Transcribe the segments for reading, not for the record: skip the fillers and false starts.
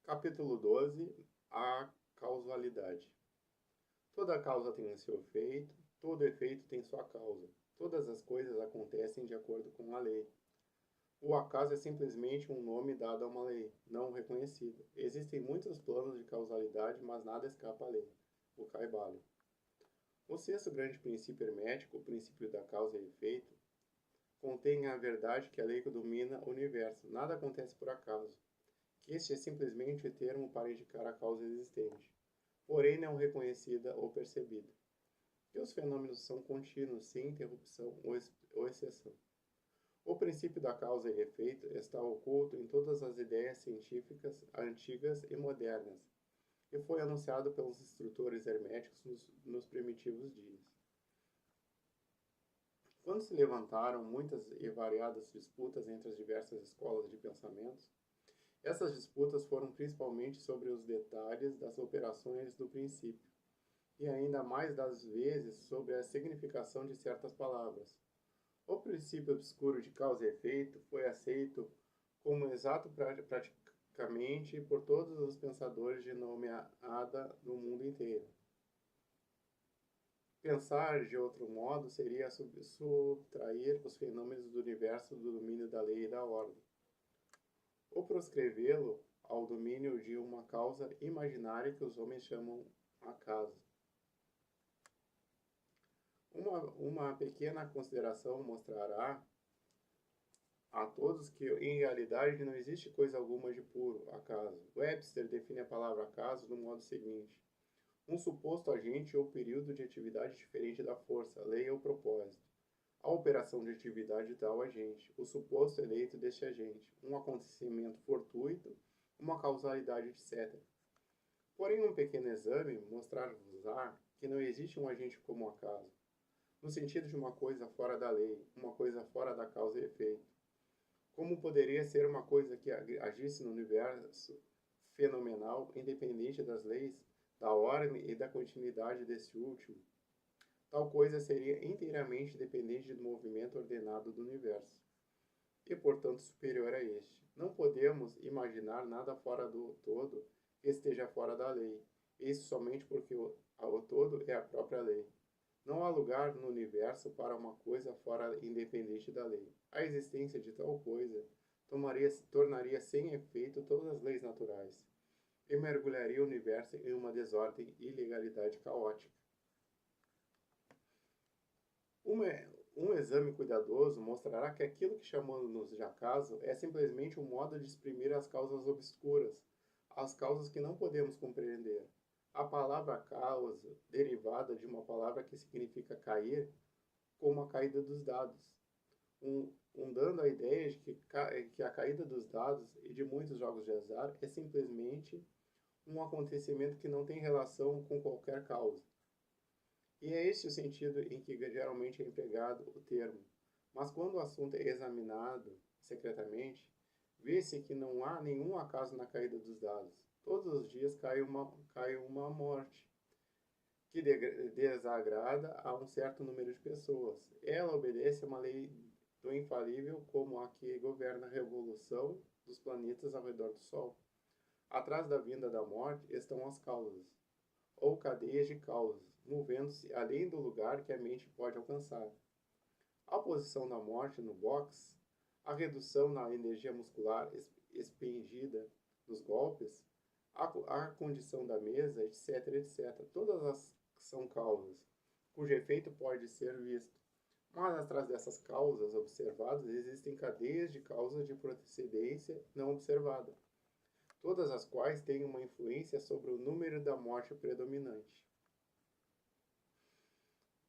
Capítulo 12. A causalidade. Toda causa tem o seu efeito, todo efeito tem sua causa. Todas as coisas acontecem de acordo com a lei. O acaso é simplesmente um nome dado a uma lei, não reconhecida. Existem muitos planos de causalidade, mas nada escapa à lei. O Caibalion. O sexto grande princípio hermético, o princípio da causa e efeito, contém a verdade que a lei que domina o universo. Nada acontece por acaso. Este é simplesmente o termo para indicar a causa existente, porém não reconhecida ou percebida. Que os fenômenos são contínuos, sem interrupção ou exceção. O princípio da causa e efeito está oculto em todas as ideias científicas antigas e modernas, e foi anunciado pelos instrutores herméticos nos primitivos dias. Quando se levantaram muitas e variadas disputas entre as diversas escolas de pensamentos, essas disputas foram principalmente sobre os detalhes das operações do princípio, e ainda mais das vezes sobre a significação de certas palavras. O princípio obscuro de causa e efeito foi aceito como exato praticamente por todos os pensadores de nome Ada no mundo inteiro. Pensar de outro modo seria subtrair os fenômenos do universo do domínio da lei e da ordem, ou proscrevê-lo ao domínio de uma causa imaginária que os homens chamam acaso. Uma pequena consideração mostrará a todos que, em realidade, não existe coisa alguma de puro acaso. Webster define a palavra acaso do modo seguinte: um suposto agente ou período de atividade diferente da força, lei ou propósito. A operação de atividade de tal agente, o suposto eleito deste agente, um acontecimento fortuito, uma causalidade, etc. Porém, um pequeno exame mostrar-vos-á que não existe um agente como acaso, no sentido de uma coisa fora da lei, uma coisa fora da causa e efeito. Como poderia ser uma coisa que agisse no universo fenomenal, independente das leis, da ordem e da continuidade desse último? Tal coisa seria inteiramente dependente do movimento ordenado do universo, e portanto superior a este. Não podemos imaginar nada fora do todo que esteja fora da lei, isso somente porque o todo é a própria lei. Não há lugar no universo para uma coisa fora independente da lei. A existência de tal coisa tornaria sem efeito todas as leis naturais, e mergulharia o universo em uma desordem e ilegalidade caótica. Um exame cuidadoso mostrará que aquilo que chamamos de acaso é simplesmente um modo de exprimir as causas obscuras, as causas que não podemos compreender. A palavra causa, derivada de uma palavra que significa cair, como a caída dos dados, dando a ideia de que a caída dos dados e de muitos jogos de azar é simplesmente um acontecimento que não tem relação com qualquer causa. E é este o sentido em que geralmente é empregado o termo. Mas quando o assunto é examinado secretamente, vê-se que não há nenhum acaso na caída dos dados. Todos os dias cai uma morte, que desagrada a um certo número de pessoas. Ela obedece a uma lei do infalível, como a que governa a revolução dos planetas ao redor do Sol. Atrás da vinda da morte estão as causas, ou cadeias de causas, movendo-se além do lugar que a mente pode alcançar. A posição da morte no box, a redução na energia muscular expendida nos golpes, a condição da mesa, etc, etc. Todas as são causas, cujo efeito pode ser visto. Mas atrás dessas causas observadas existem cadeias de causas de procedência não observada, todas as quais têm uma influência sobre o número da morte predominante.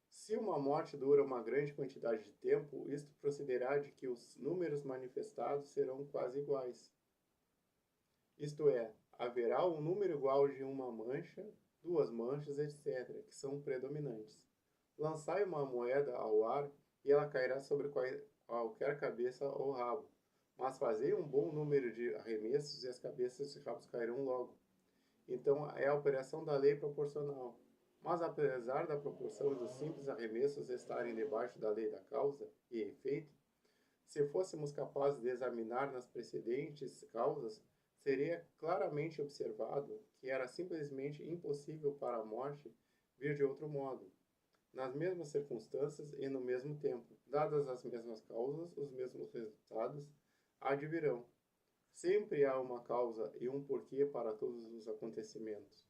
Se uma morte dura uma grande quantidade de tempo, isto procederá de que os números manifestados serão quase iguais. Isto é, haverá um número igual de uma mancha, duas manchas, etc., que são predominantes. Lançai uma moeda ao ar e ela cairá sobre qualquer cabeça ou rabo, mas fazei um bom número de arremessos e as cabeças e rabos cairão logo. Então é a operação da lei proporcional. Mas apesar da proporção dos simples arremessos estarem debaixo da lei da causa e efeito, se fôssemos capazes de examinar nas precedentes causas, seria claramente observado que era simplesmente impossível para a morte vir de outro modo, nas mesmas circunstâncias e no mesmo tempo, dadas as mesmas causas, os mesmos resultados, advirão. Sempre há uma causa e um porquê para todos os acontecimentos.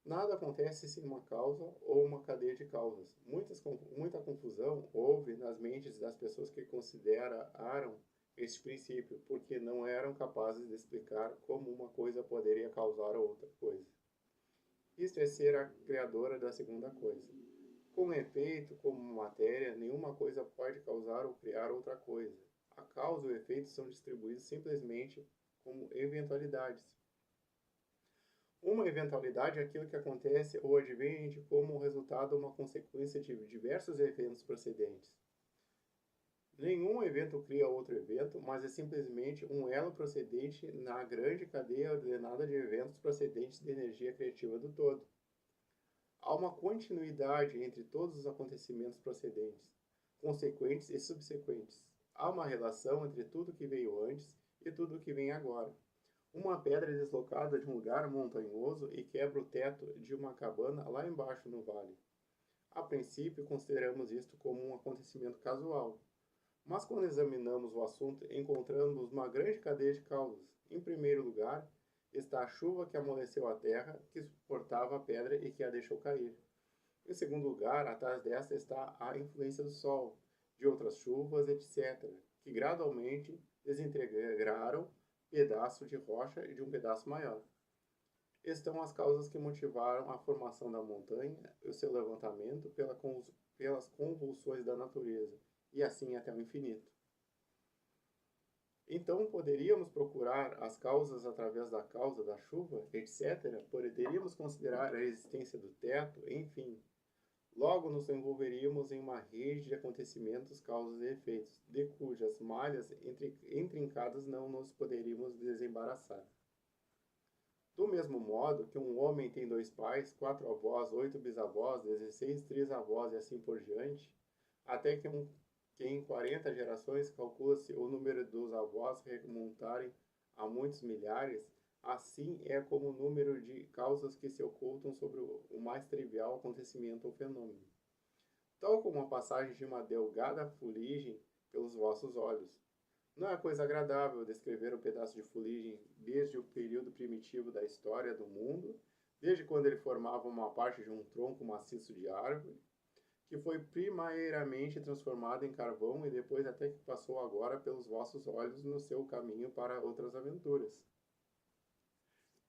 Nada acontece sem uma causa ou uma cadeia de causas. Muita confusão houve nas mentes das pessoas que consideraram este princípio, porque não eram capazes de explicar como uma coisa poderia causar outra coisa. Isto é ser a criadora da segunda coisa. Com efeito, como matéria, nenhuma coisa pode causar ou criar outra coisa. A causa e o efeito são distribuídos simplesmente como eventualidades. Uma eventualidade é aquilo que acontece ou advém de como resultado uma consequência de diversos eventos procedentes. Nenhum evento cria outro evento, mas é simplesmente um elo procedente na grande cadeia ordenada de eventos procedentes da energia criativa do todo. Há uma continuidade entre todos os acontecimentos procedentes, consequentes e subsequentes. Há uma relação entre tudo que veio antes e tudo que vem agora. Uma pedra é deslocada de um lugar montanhoso e quebra o teto de uma cabana lá embaixo no vale. A princípio, consideramos isto como um acontecimento casual. Mas quando examinamos o assunto, encontramos uma grande cadeia de causas. Em primeiro lugar, está a chuva que amoleceu a terra, que suportava a pedra e que a deixou cair. Em segundo lugar, atrás desta está a influência do sol, de outras chuvas, etc., que gradualmente desintegraram pedaço de rocha e de um pedaço maior. Estão as causas que motivaram a formação da montanha e o seu levantamento pelas convulsões da natureza, e assim até o infinito. Então, poderíamos procurar as causas através da causa da chuva, etc. Poderíamos considerar a existência do teto, enfim. Logo nos envolveríamos em uma rede de acontecimentos, causas e efeitos, de cujas malhas intrincadas não nos poderíamos desembaraçar. Do mesmo modo que um homem tem 2 pais, 4 avós, 8 bisavós, 16 trisavós e assim por diante, até que em 40 gerações calcula-se o número dos avós remontarem a muitos milhares, assim é como o número de causas que se ocultam sobre o mais trivial acontecimento ou fenômeno. Tal como a passagem de uma delgada fuligem pelos vossos olhos. Não é coisa agradável descrever um pedaço de fuligem desde o período primitivo da história do mundo, desde quando ele formava uma parte de um tronco maciço de árvore, que foi primeiramente transformado em carvão e depois até que passou agora pelos vossos olhos no seu caminho para outras aventuras.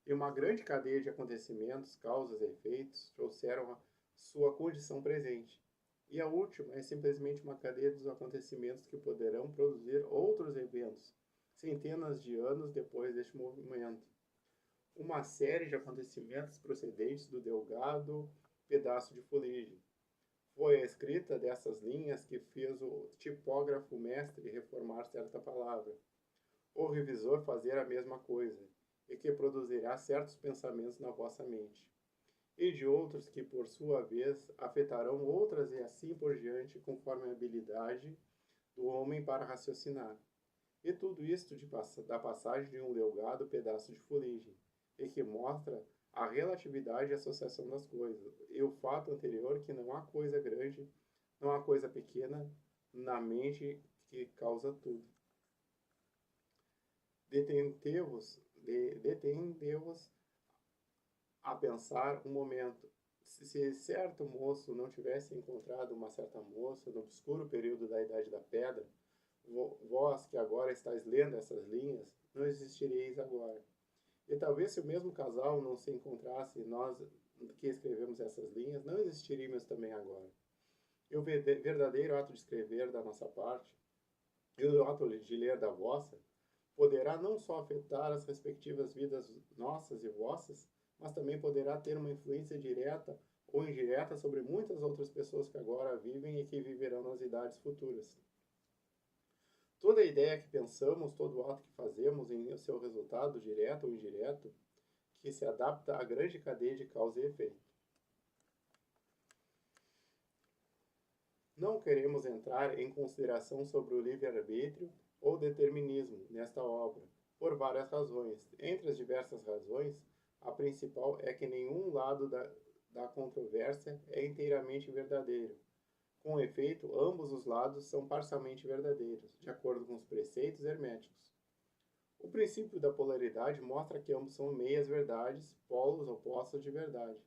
E uma grande cadeia de acontecimentos, causas e efeitos trouxeram a sua condição presente. E a última é simplesmente uma cadeia dos acontecimentos que poderão produzir outros eventos, centenas de anos depois deste movimento. Uma série de acontecimentos procedentes do delgado pedaço de fuligem. Foi a escrita dessas linhas que fez o tipógrafo mestre reformar certa palavra, o revisor fazer a mesma coisa, e que produzirá certos pensamentos na vossa mente, e de outros que, por sua vez, afetarão outras e assim por diante, conforme a habilidade do homem para raciocinar. E tudo isto da passagem de um delgado pedaço de fuligem, e que mostra a relatividade e associação das coisas, e o fato anterior que não há coisa grande, não há coisa pequena na mente que causa tudo. Detendeu-vos a pensar um momento. Se certo moço não tivesse encontrado uma certa moça no obscuro período da Idade da Pedra, vós que agora estáis lendo essas linhas, não existiríeis agora. E talvez se o mesmo casal não se encontrasse, nós que escrevemos essas linhas, não existiríamos também agora. E o verdadeiro ato de escrever da nossa parte, e o ato de ler da vossa, poderá não só afetar as respectivas vidas nossas e vossas, mas também poderá ter uma influência direta ou indireta sobre muitas outras pessoas que agora vivem e que viverão nas idades futuras. Toda ideia que pensamos, todo ato que fazemos em seu resultado, direto ou indireto, que se adapta à grande cadeia de causa e efeito. Não queremos entrar em consideração sobre o livre-arbítrio ou determinismo nesta obra, por várias razões. Entre as diversas razões, a principal é que nenhum lado da controvérsia é inteiramente verdadeiro. Com efeito, ambos os lados são parcialmente verdadeiros, de acordo com os preceitos herméticos. O princípio da polaridade mostra que ambos são meias-verdades, polos opostos de verdade.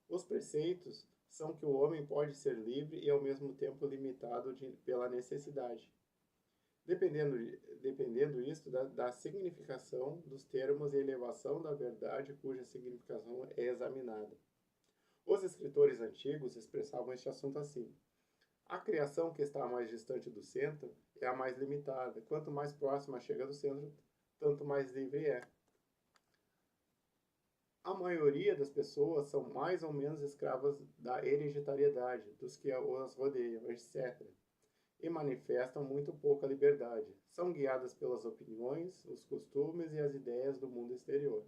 Os preceitos são que o homem pode ser livre e ao mesmo tempo limitado pela necessidade. Dependendo isto da significação dos termos e elevação da verdade cuja significação é examinada. Os escritores antigos expressavam este assunto assim: a criação que está mais distante do centro é a mais limitada. Quanto mais próxima chega do centro, tanto mais livre é. A maioria das pessoas são mais ou menos escravas da hereditariedade dos que as rodeiam, etc., e manifestam muito pouca liberdade. São guiadas pelas opiniões, os costumes e as ideias do mundo exterior,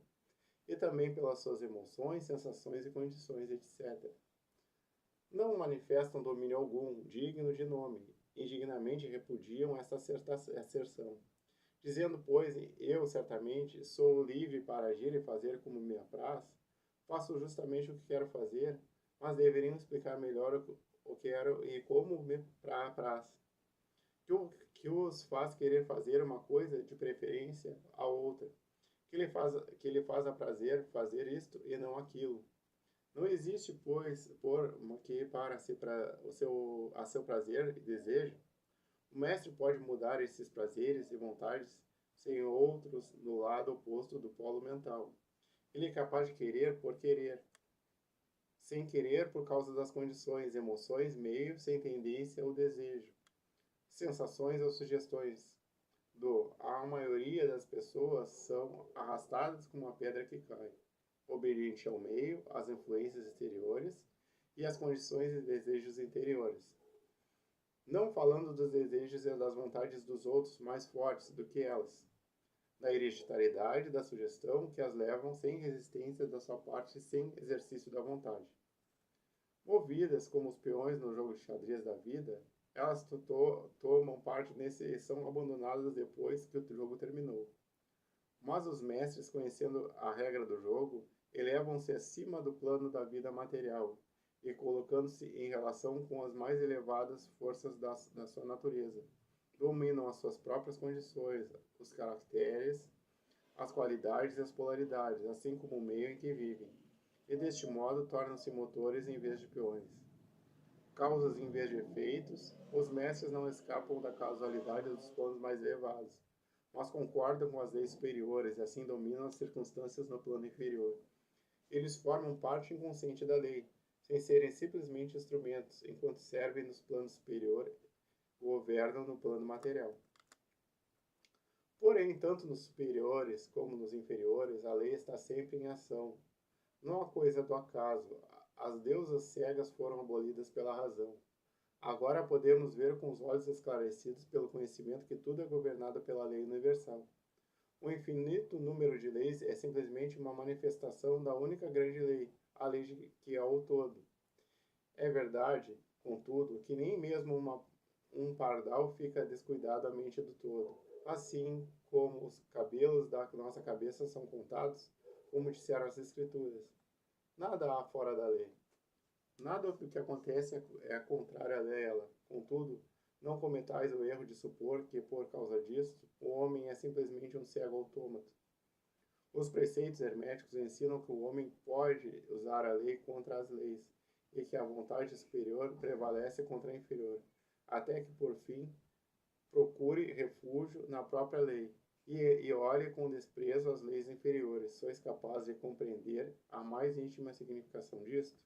e também pelas suas emoções, sensações e condições, etc. Não manifestam domínio algum, digno de nome, indignamente repudiam essa asserção. Dizendo, pois, eu certamente sou livre para agir e fazer como me apraz, faço justamente o que quero fazer, mas deveriam explicar melhor o que quero e como me apraz. Que os faz querer fazer uma coisa de preferência a outra, que lhe faz a prazer fazer isto e não aquilo. Não existe, pois, que para a seu prazer e desejo, o mestre pode mudar esses prazeres e vontades sem outros no lado oposto do polo mental. Ele é capaz de querer por querer, sem querer por causa das condições, emoções, meios, sem tendência ou desejo, sensações ou sugestões. A maioria das pessoas são arrastadas como uma pedra que cai, obediente ao meio, às influências exteriores e às condições e desejos interiores. Não falando dos desejos e das vontades dos outros mais fortes do que elas, da hereditariedade, da sugestão que as levam sem resistência da sua parte, sem exercício da vontade. Movidas como os peões no jogo de xadrez da vida, elas tomam parte nesse e são abandonadas depois que o jogo terminou. Mas os mestres, conhecendo a regra do jogo, elevam-se acima do plano da vida material e colocando-se em relação com as mais elevadas forças da sua natureza. Dominam as suas próprias condições, os caracteres, as qualidades e as polaridades, assim como o meio em que vivem, e deste modo tornam-se motores em vez de peões. Causas em vez de efeitos, os mestres não escapam da causalidade dos planos mais elevados, mas concordam com as leis superiores e assim dominam as circunstâncias no plano inferior. Eles formam parte inconsciente da lei, sem serem simplesmente instrumentos, enquanto servem nos planos superiores e governam no plano material. Porém, tanto nos superiores como nos inferiores, a lei está sempre em ação. Não há coisa do acaso. As deusas cegas foram abolidas pela razão. Agora podemos ver com os olhos esclarecidos pelo conhecimento que tudo é governado pela lei universal. O infinito número de leis é simplesmente uma manifestação da única grande lei, a lei que é o todo. É verdade, contudo, que nem mesmo um pardal fica descuidado à mente do todo. Assim como os cabelos da nossa cabeça são contados, como disseram as Escrituras. Nada há fora da lei. Nada do que acontece é contrário a ela. Contudo, não cometais o erro de supor que, por causa disso, o homem é simplesmente um cego autômato. Os preceitos herméticos ensinam que o homem pode usar a lei contra as leis, e que a vontade superior prevalece contra a inferior, até que, por fim, procure refúgio na própria lei, e olhe com desprezo as leis inferiores. Sois capaz de compreender a mais íntima significação disto?